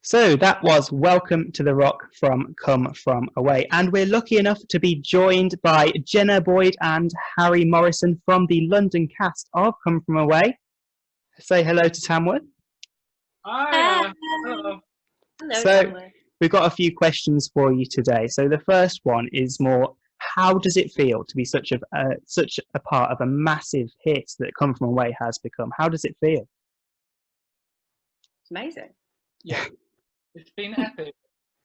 So that was Welcome to the Rock from Come From Away. And we're lucky enough to be joined by Jenna Boyd and Harry Morrison from the London cast of Come From Away. Say hello to Tamworth. Hi. Hello. Hello, So Tamworth. we've got a few questions for you today. So the first one is more, how does it feel to be such a part of a massive hit that Come From Away has become? How does it feel? It's amazing. Yeah, it's been epic.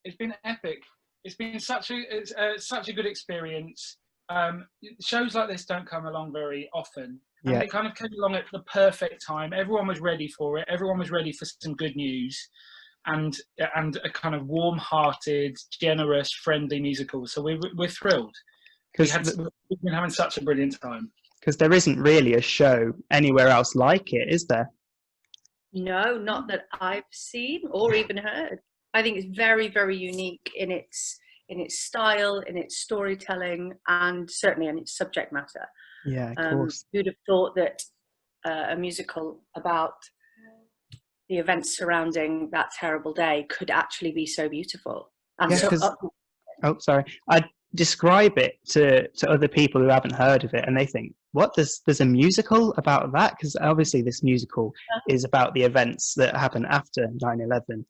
It's been epic. It's been such a good experience. Shows like this don't come along very often, and Yeah. it kind of came along at the perfect time. Everyone was ready for it. Everyone was ready for some good news, and a kind of warm-hearted, generous, friendly musical. So we're thrilled. We've been having such a brilliant time. Because there isn't really a show anywhere else like it, is there? No, not that I've seen or even heard. I think it's very, very unique in its style, in its storytelling, and certainly in its subject matter. Yeah, of course. Who'd have thought that a musical about the events surrounding that terrible day could actually be so beautiful and sorry. I describe it to other people who haven't heard of it, and they think, what, there's a musical about that? Because obviously this musical is about the events that happened after 9/11,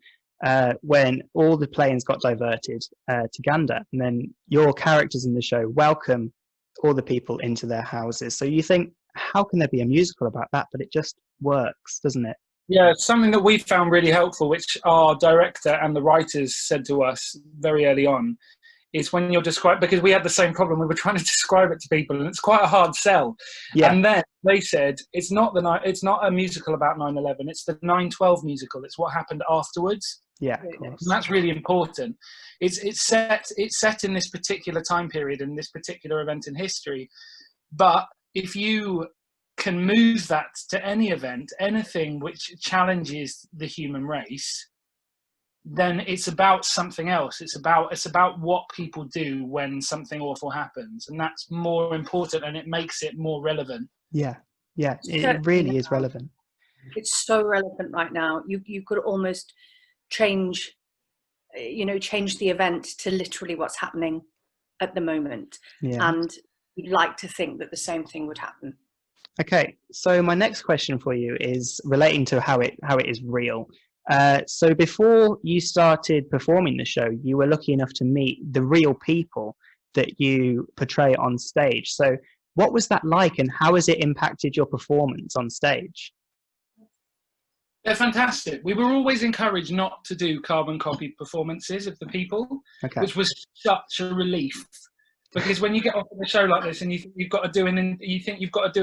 when all the planes got diverted to Gander, and then your characters in the show welcome all the people into their houses. So you think, how can there be a musical about that? But it just works, doesn't it? Yeah, something that we found really helpful, which our director and the writers said to us very early on, is when you're because we had the same problem. We were trying to describe it to people, and it's quite a hard sell. Yeah. And then they said, it's not a musical about 9/11. It's the 9/12 musical. It's what happened afterwards. Yeah, of course. And that's really important. It's set in this particular time period, in this particular event in history. But if you can move that to any event, anything which challenges the human race, then it's about something else. It's about what people do when something awful happens, and that's more important, and it makes it more relevant. Yeah, it really is relevant. It's so relevant right now. You could almost change the event to literally what's happening at the moment. Yeah. And you'd like to think that the same thing would happen. Okay, so my next question for you is relating to how it is real. So before you started performing the show, you were lucky enough to meet the real people that you portray on stage. So what was that like, and how has it impacted your performance on stage? They're fantastic. We were always encouraged not to do carbon copy performances of the people, which was such a relief. Because when you get off of a show like this and you think you've got to do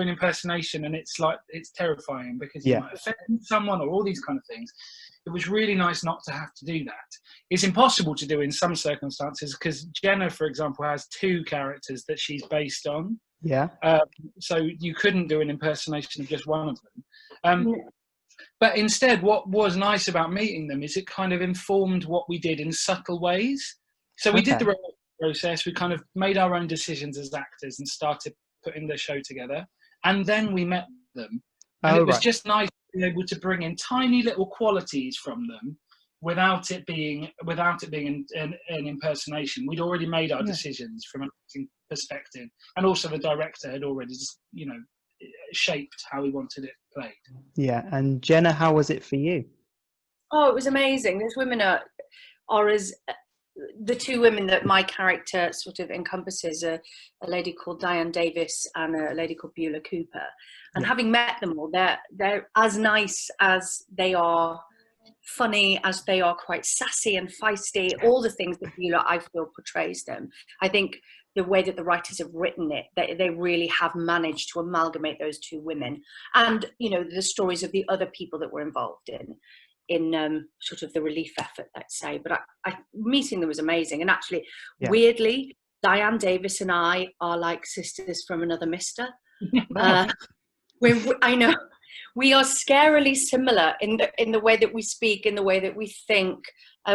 an impersonation, and it's terrifying because you might offend someone or all these kind of things. It was really nice not to have to do that. It's impossible to do in some circumstances because Jenna, for example, has 2 characters that she's based on. Yeah. So you couldn't do an impersonation of just one of them. But instead, what was nice about meeting them is it kind of informed what we did in subtle ways. So we did the process. We kind of made our own decisions as actors and started putting the show together. And then we met them. And it was just nice to be able to bring in tiny little qualities from them without it being an impersonation. We'd already made our decisions from an acting perspective. And also the director had already shaped how he wanted it played. Yeah. And Jenna, how was it for you? Oh, it was amazing. Those women are as the 2 women that my character sort of encompasses, a lady called Diane Davis and a lady called Beulah Cooper. And having met them all, they're as nice as they are funny, as they are quite sassy and feisty, all the things that Beulah, I feel, portrays them. I think the way that the writers have written it, they really have managed to amalgamate those 2 women and, the stories of the other people that were involved in sort of the relief effort, let's say. But meeting them was amazing. And actually, weirdly, Diane Davis and I are like sisters from another mister. I know we are scarily similar in the way that we speak, in the way that we think.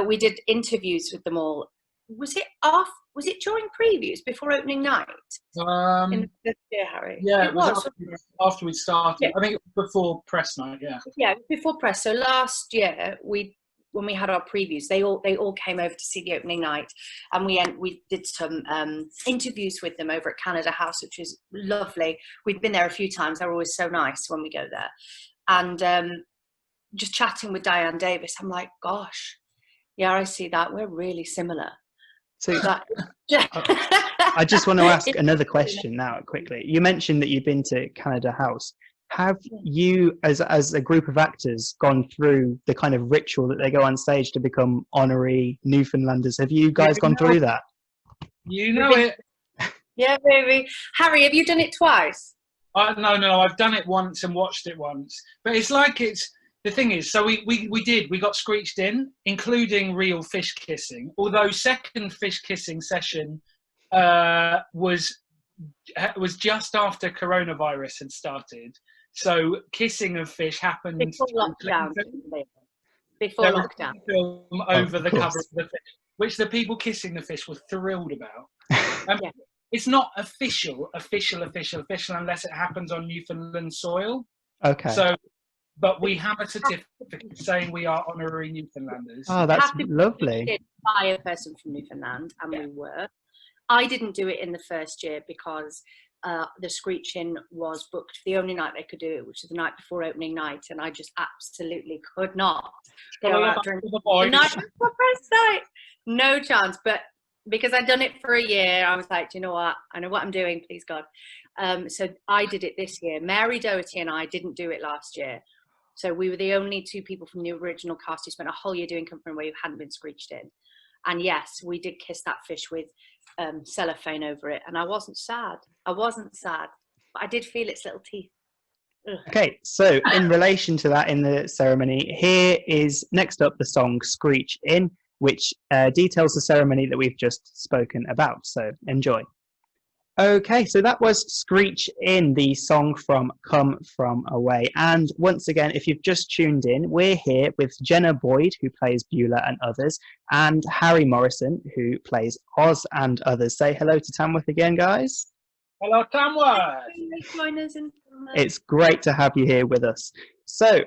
We did interviews with them all. Was it during previews before opening night? In the year, Harry? Yeah, it was after we started. Yeah. I think it was before press night. Yeah, before press. So last year we when we had our previews, they all came over to see the opening night, and we did some interviews with them over at Canada House, which was lovely. We've been there a few times. They're always so nice when we go there. And just chatting with Diane Davis, I'm like, gosh, yeah, I see that. We're really similar. So I just want to ask another question now quickly. You mentioned that you've been to Canada House. Have you, as a group of actors, gone through the kind of ritual that they go on stage to become honorary Newfoundlanders? Have you guys gone through that? You know it. Yeah, baby. Harry, have you done it twice? No, I've done it once and watched it once. But it's like the thing is, so we got screeched in, including real fish kissing. Although second fish kissing session was just after coronavirus had started. So kissing of fish happened before lockdown. Before lockdown. Film over the cover of the fish, which the people kissing the fish were thrilled about. Yeah. It's not official unless it happens on Newfoundland soil. Okay. So, but we have a certificate saying we are honorary Newfoundlanders. Oh, that's lovely. By a person from Newfoundland, and we were. I didn't do it in the first year because the screeching was booked the only night they could do it, which was the night before opening night, and I just absolutely could not go out drinking the night before first night. No chance. But because I'd done it for a year, I was like, do you know what? I know what I'm doing, please God. So I did it this year. Mary Doherty and I didn't do it last year. So we were the only two people from the original cast who spent a whole year doing Come From Away who hadn't been screeched in. And yes, we did kiss that fish with cellophane over it, and I wasn't sad, but I did feel its little teeth. Ugh. Okay, so in relation to that, in the ceremony, here is next up the song Screech In, which details the ceremony that we've just spoken about, so enjoy. Okay, so that was Screech In, the song from Come From Away. And once again, if you've just tuned in, we're here with Jenna Boyd, who plays Beulah and others, and Harry Morrison, who plays Oz and others. Say hello to Tamworth again, guys. Hello, Tamworth. It's great to have you here with us. So,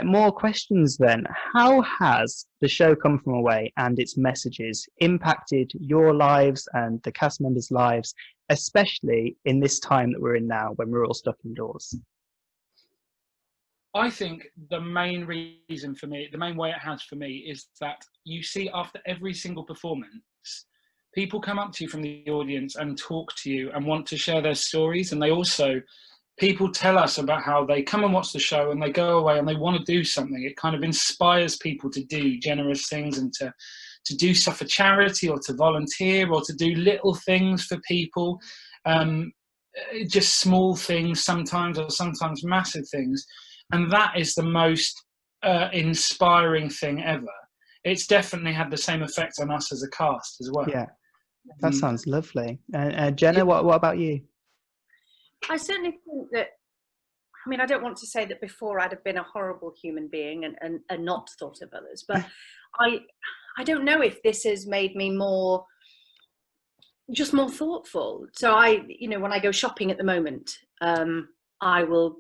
more questions then. How has the show Come From Away and its messages impacted your lives and the cast members' lives, especially in this time that we're in now when we're all stuck indoors? I think the main reason for me, the main way it has for me, is that you see after every single performance, people come up to you from the audience and talk to you and want to share their stories. And people tell us about how they come and watch the show and they go away and they want to do something. It kind of inspires people to do generous things and to do stuff for charity or to volunteer or to do little things for people, just small things sometimes, or sometimes massive things. And that is the most inspiring thing ever. It's definitely had the same effect on us as a cast as well. Yeah, that sounds lovely. Jenna, what about you? I certainly think that, I mean, I don't want to say that before I'd have been a horrible human being and not thought of others, but I don't know if this has made me more thoughtful. So when I go shopping at the moment, I will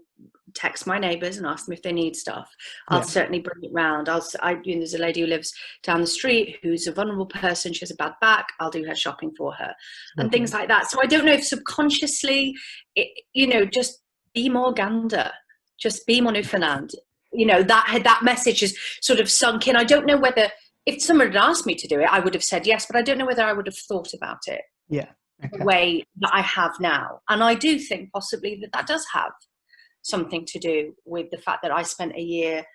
text my neighbours and ask them if they need stuff. I'll certainly bring it round. There's a lady who lives down the street who's a vulnerable person. She has a bad back. I'll do her shopping for her and things like that. So I don't know if subconsciously, just be more Gander, just be more Newfoundland. That message is sort of sunk in. I don't know whether, if someone had asked me to do it, I would have said yes, but I don't know whether I would have thought about it the way that I have now. And I do think possibly that does have something to do with the fact that I spent a year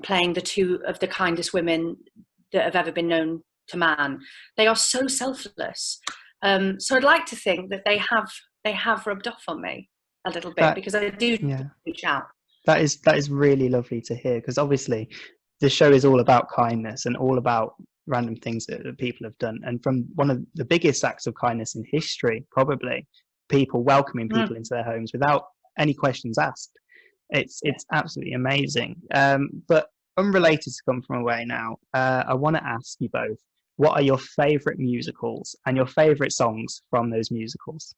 playing the two of the kindest women that have ever been known to man. They are so selfless. So I'd like to think that they have rubbed off on me a little bit, because I do reach out. That is really lovely to hear, because obviously the show is all about kindness and all about random things that people have done. And from one of the biggest acts of kindness in history, probably, people welcoming people into their homes without any questions asked. It's absolutely amazing. But unrelated to Come From Away now, I want to ask you both, what are your favourite musicals and your favourite songs from those musicals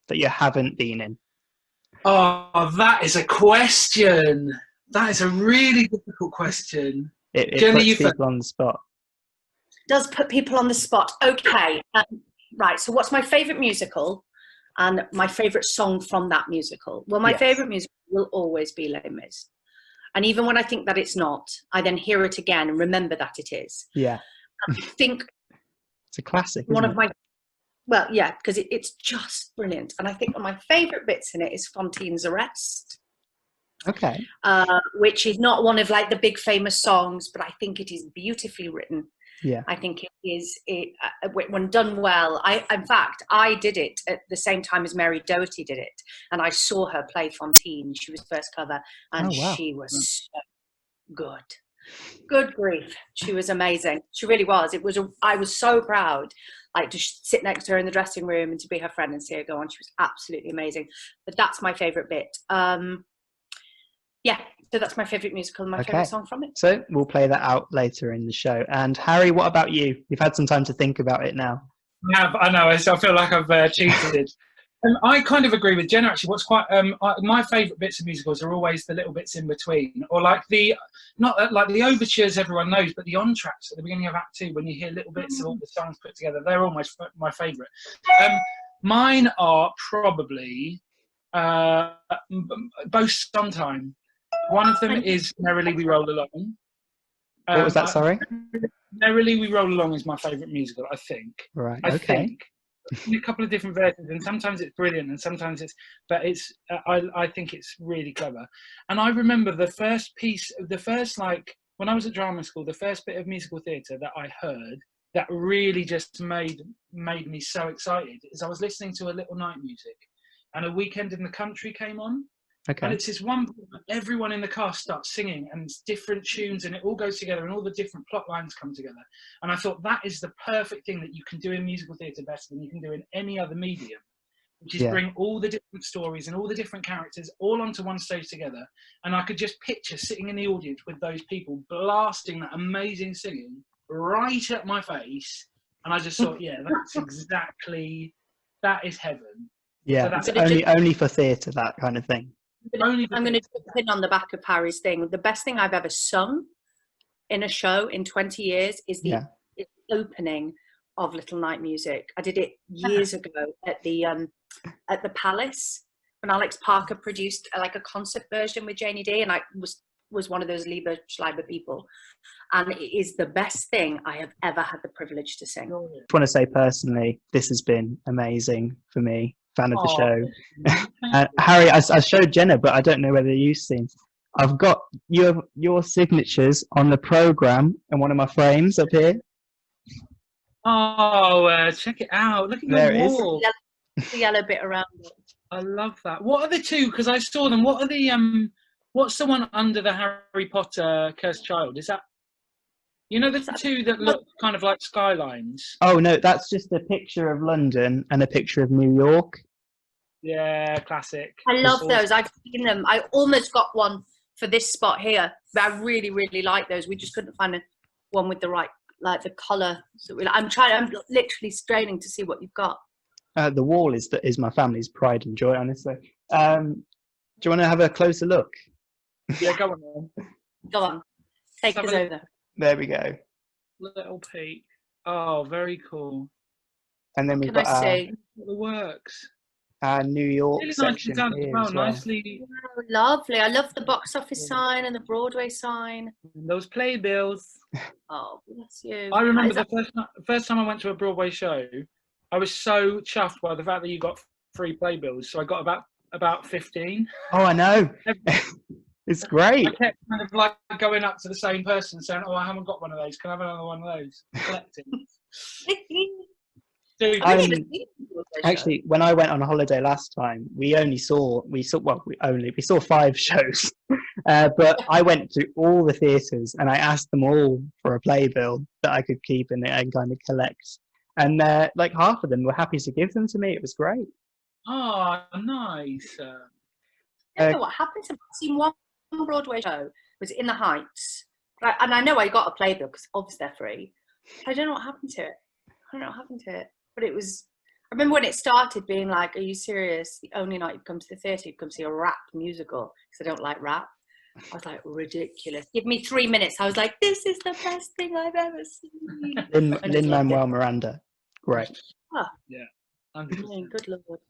that you haven't been in? Oh, that is a question. That is a really difficult question. It Jenna, puts you first. people on the spot. Does put people on the spot. Okay. Right. So what's my favourite musical and my favourite song from that musical? Well, my Yes. favourite musical will always be Les Mis. And even when I think that it's not, I then hear it again and remember that it is. Yeah. I think It's a classic, one isn't of it? my, well, yeah, because it's just brilliant. And I think one of my favourite bits in it is Fantine's Arrest. Okay. Which is not one of like the big famous songs, but I think it is beautifully written. Yeah. I think when done well. In fact, I did it at the same time as Mary Doherty did it, and I saw her play Fantine. She was first cover, and Oh, wow. she was so good. Good grief, she was amazing. She really was. I was so proud, like to sit next to her in the dressing room and to be her friend and see her go on. She was absolutely amazing. But that's my favourite bit. Yeah, so that's my favourite musical and my favourite song from it. So we'll play that out later in the show. And Harry, what about you? You've had some time to think about it now. I know. I feel like I've cheated. I kind of agree with Jenna. Actually, what's quite my favourite bits of musicals are always the little bits in between, or like not like the overtures everyone knows, but the entr'actes at the beginning of Act 2 when you hear little bits of all the songs put together. They're almost my favourite. Mine are probably both Sondheim. One of them is Merrily We Roll Along. What was that, sorry? Merrily We Roll Along is my favourite musical, I think. Right, I okay. think. In a couple of different versions, and sometimes it's brilliant, and sometimes I think it's really clever. And I remember when I was at drama school, the first bit of musical theatre that I heard that really just made me so excited is I was listening to A Little Night Music, and A Weekend in the Country came on. Okay. And it's this one point where everyone in the cast starts singing and it's different tunes and it all goes together and all the different plot lines come together. And I thought that is the perfect thing that you can do in musical theatre better than you can do in any other medium, which is bring all the different stories and all the different characters all onto one stage together. And I could just picture sitting in the audience with those people blasting that amazing singing right at my face. And I just thought, yeah, that is heaven. Yeah, so it's only for theatre, that kind of thing. I'm going to jump in on the back of Harry's thing. The best thing I've ever sung in a show in 20 years is the opening of Little Night Music. I did it years ago at the Palace when Alex Parker produced like a concert version with Janie D, and I was one of those Lieber Schleiber people, and it is the best thing I have ever had the privilege to sing. I just want to say personally, this has been amazing for me. Fan of the show. Harry, I showed Jenna, but I don't know whether you've seen. I've got your signatures on the programme in one of my frames up here. Oh, check it out. Look at there your wall. The yellow bit around it. I love that. What are the two? Because I saw them. What are the what's the one under the Harry Potter Cursed Child? Is that, you know, the two that look kind of like skylines? Oh, no, that's just a picture of London and a picture of New York. Yeah, classic. I love those. I've seen them. I almost got one for this spot here, but I really, really like those. We just couldn't find one with the right, like the colour. So I'm literally straining to see what you've got. The wall is my family's pride and joy, honestly. Do you want to have a closer look? Yeah, go on. Go on. Take us over. There we go. Little peek. Oh, very cool. And then we've got the works. Our New York really section nice here well. as well. Nicely. Oh, lovely. I love the box office sign and the Broadway sign. And those playbills. Oh, bless you. I remember the first time I went to a Broadway show, I was so chuffed by the fact that you got free playbills. So I got about 15. Oh, I know. It's great. I kept kind of like going up to the same person saying, "Oh, I haven't got one of those. Can I have another one of those?" Collecting. Actually, when I went on a holiday last time, we saw 5 shows, but I went to all the theatres and I asked them all for a playbill that I could keep and kind of collect. And like half of them were happy to give them to me. It was great. Oh, nice. I don't know what happened to me. I've seen one Broadway show, it was in the Heights, and I know I got a playbill because obviously they're free. I don't know what happened to it. But it was, I remember when it started being like, are you serious? The only night you come to the theatre, you come see a rap musical, because I don't like rap. I was like, ridiculous. Give me 3 minutes. I was like, this is the best thing I've ever seen. Lin-Manuel Miranda. Great. Oh, Yeah. good Lord.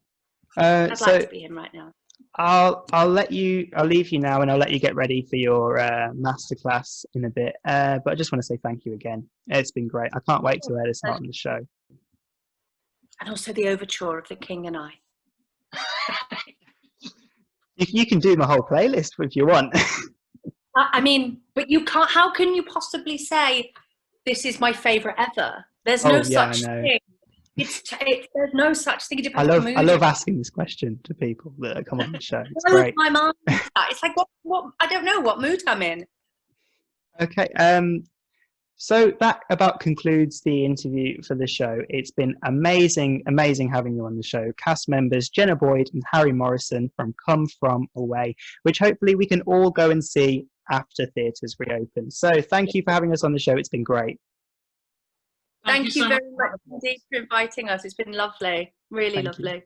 I'd like to be him right now. I'll leave you now, and I'll let you get ready for your masterclass in a bit. But I just want to say thank you again. It's been great. I can't wait to hear this out on the show. And also the overture of The King and I. You can do my whole playlist if you want. I mean, but you can't. How can you possibly say this is my favourite ever? There's no such thing. There's no such thing. I love asking this question to people that come on the show. It's great. My mind, it's like what I don't know what mood I'm in. Okay. So that about concludes the interview for the show. It's been amazing having you on the show. Cast members Jenna Boyd and Harry Morrison from Come From Away, which hopefully we can all go and see after theatres reopen. So thank you for having us on the show. It's been great. Thank you very much indeed for inviting us. It's been lovely. Really lovely.